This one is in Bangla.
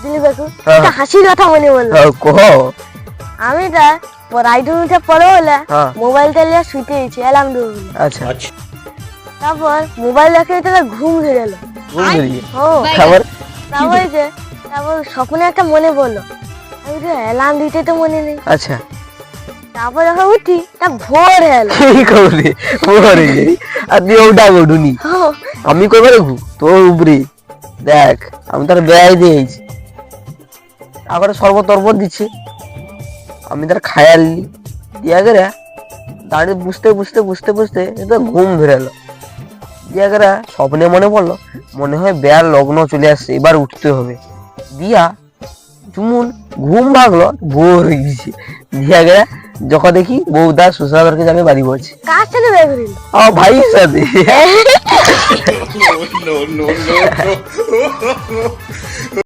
দিলি বাকু একটা হাসির কথা মনে বললো। কহ। আমি তা রাইডুন উঠে পড়ে বলে হ্যাঁ। মোবাইলটা নিয়ে শুতে গেছি অ্যালার্ম দেবো বলে। আচ্ছা তারপর মোবাইল দেখে তার ঘুম ধরে এলো। ঘুম ধরিয়ে ও তারপর তারপর স্বপ্নে একটা মনে পড়লো, আমি তো অ্যালার্ম দিতে তো মনে নেই। আচ্ছা তারপর যখন উঠি তা ভোর হয়ে এলো। কি করলি ওরে আর তুই ওটা উঠুনি আমি কবে দেখু তোর উপরে দেখ আমি তার বেড়াই দিয়েছি আবার শরবত টরবত দিচ্ছে আমি তার খায়াল দিয়া গেলে দাঁড়িয়ে বুঝতে বুঝতে বুঝতে বুঝতে এটা ঘুম ধরে এলো দিয়া গেলে স্বপ্নে মনে পড়লো মনে হয় বেয়ার লগ্ন চলে আসছে এবার উঠতে হবে দিয়া চুমুন ঘুম ভাগলো ভোর হয়ে গেছে দিয়া গেলে যখন দেখি বউদা শ্বশুরাবাড়িকে যাবে বাড়ি বলছে কার সাথে বের করিল? আমার ভাইয়ের সাথে no, no, no, no.